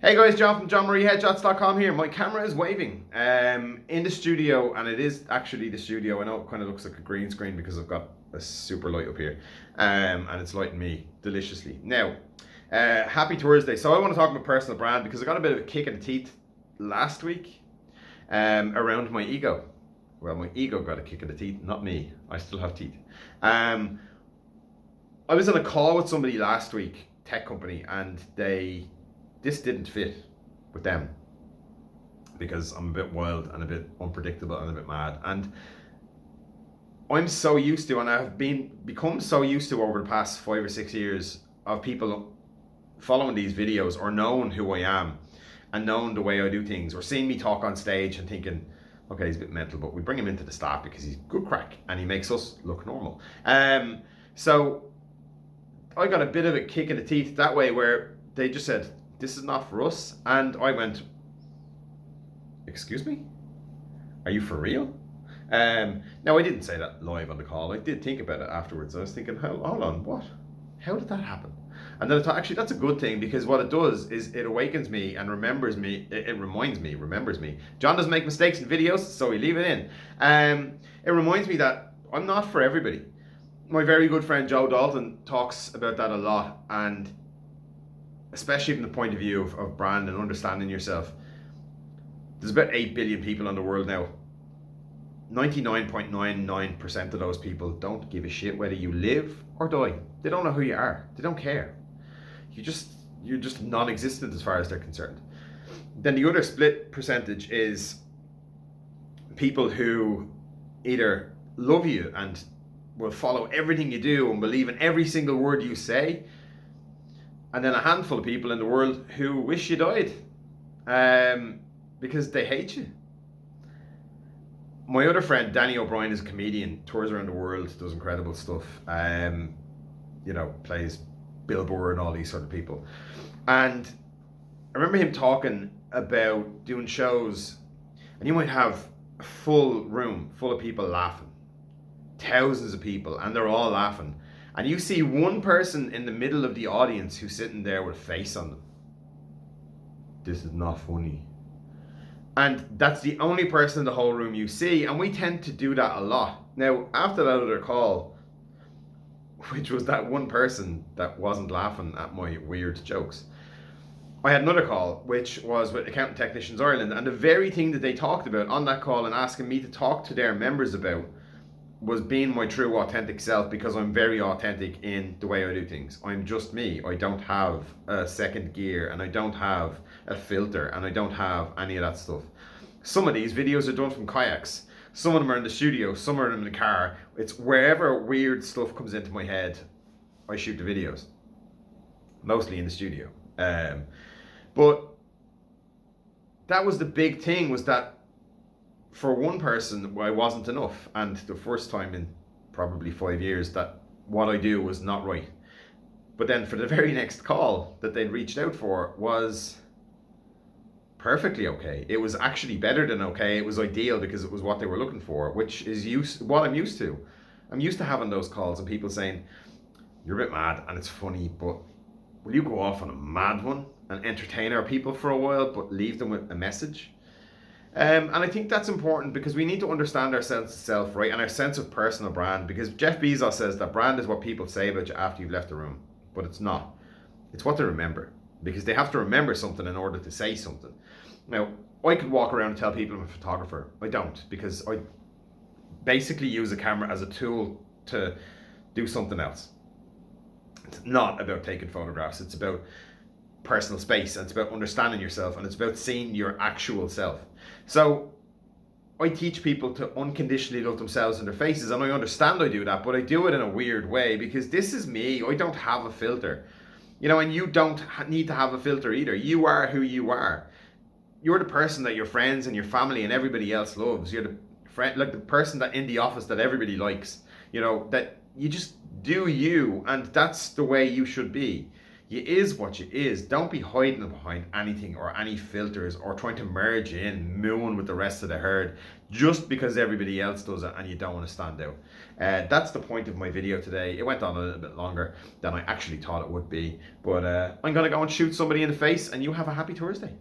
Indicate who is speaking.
Speaker 1: Hey guys, John from JohnMarieHeadshots.com here. My camera is waving in the studio, and it is actually the studio. I know it kind of looks like a green screen because I've got a super light up here, and it's lighting me deliciously. Now, happy Thursday. So I want to talk about personal brand because I got a bit of a kick in the teeth last week around my ego. Well, my ego got a kick in the teeth, not me. I still have teeth. I was on a call with somebody last week, tech company, and this didn't fit with them because I'm a bit wild and a bit unpredictable and a bit mad. And I'm so used to, and I've become so used to over the past 5 or 6 years of people following these videos or knowing who I am and knowing the way I do things or seeing me talk on stage and thinking, okay, he's a bit mental, but we bring him into the staff because he's good crack and he makes us look normal. So I got a bit of a kick in the teeth that way where they just said, this is not for us. And I went, excuse me? Are you for real? Now, I didn't say that live on the call. I did think about it afterwards. I was thinking, hold on, what? How did that happen? And then I thought, actually, that's a good thing because what it does is it awakens me and remembers me. It remembers me. John doesn't make mistakes in videos, so we leave it in. It reminds me that I'm not for everybody. My very good friend Joe Dalton talks about that a lot, and especially from the point of view of brand and understanding yourself. There's about 8 billion people in the world now. 99.99% of those people don't give a shit whether you live or die. They don't know who you are. They don't care. You're just non-existent as far as they're concerned. Then the other split percentage is people who either love you and will follow everything you do and believe in every single word you say, and then a handful of people in the world who wish you died because they hate you. My other friend, Danny O'Brien, is a comedian, tours around the world, does incredible stuff, plays Billboard and all these sort of people. And I remember him talking about doing shows, and you might have a full room full of people laughing, thousands of people, and they're all laughing. And you see one person in the middle of the audience who's sitting there with a face on them. This is not funny. And that's the only person in the whole room you see. And we tend to do that a lot. Now, after that other call, which was that one person that wasn't laughing at my weird jokes, I had another call, which was with Accountant Technicians Ireland. And the very thing that they talked about on that call and asking me to talk to their members about was being my true authentic self, because I'm very authentic in the way I do things. I'm just me. I don't have a second gear, and I don't have a filter, and I don't have any of that stuff. Some of these videos are done from kayaks. Some of them are in the studio, some are in the car. It's wherever weird stuff comes into my head, I shoot the videos. Mostly in the studio. But that was the big thing, was that for one person, I wasn't enough. And the first time in probably 5 years that what I do was not right. But then for the very next call that they'd reached out for was perfectly okay. It was actually better than okay. It was ideal because it was what they were looking for, which is what I'm used to. I'm used to having those calls and people saying, you're a bit mad and it's funny, but will you go off on a mad one and entertain our people for a while, but leave them with a message? And I think that's important because we need to understand our sense of self, right? And our sense of personal brand, because Jeff Bezos says that brand is what people say about you after you've left the room, but it's not. It's what they remember, because they have to remember something in order to say something. Now, I could walk around and tell people I'm a photographer. I don't, because I basically use a camera as a tool to do something else. It's not about taking photographs. It's about personal space, and it's about understanding yourself, and it's about seeing your actual self. So I teach people to unconditionally love themselves and their faces, and I understand I do that, but I do it in a weird way because this is me. I don't have a filter, and you don't need to have a filter either. You are who you are. You're the person that your friends and your family and everybody else loves. You're the friend, like the person that in the office that everybody likes, that you just do you, and that's the way you should be. You is what you is. Don't be hiding behind anything or any filters or trying to merge in, mooing with the rest of the herd just because everybody else does it and you don't want to stand out. That's the point of my video today. It went on a little bit longer than I actually thought it would be, but I'm going to go and shoot somebody in the face, and you have a happy Thursday.